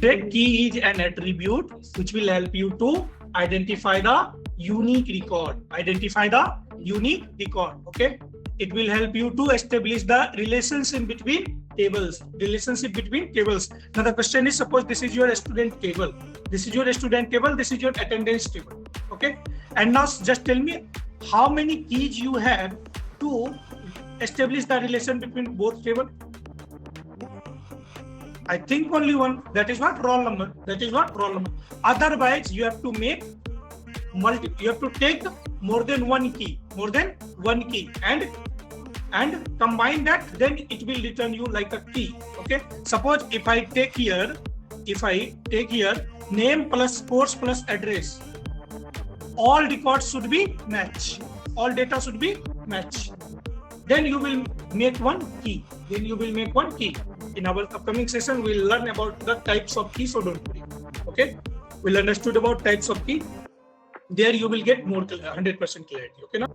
The key is an attribute which will help you to identify the unique record. Okay. It will help you to establish the relationship between tables. Now the question is, suppose this is your student table. This is your attendance table. Okay. And now just tell me how many keys you have to establish the relation between both tables. I think only one. That is what? Roll number. Otherwise, you have to make you have to take more than one key, and combine that. Then it will return you like a key. Okay. Suppose if I take here name plus course plus address, all records should be match. All data should be match. Then you will make one key. In our upcoming session, we'll learn about the types of keys, so don't worry. Okay, we'll understood about types of key. There you will get more 100% clarity. Okay, now.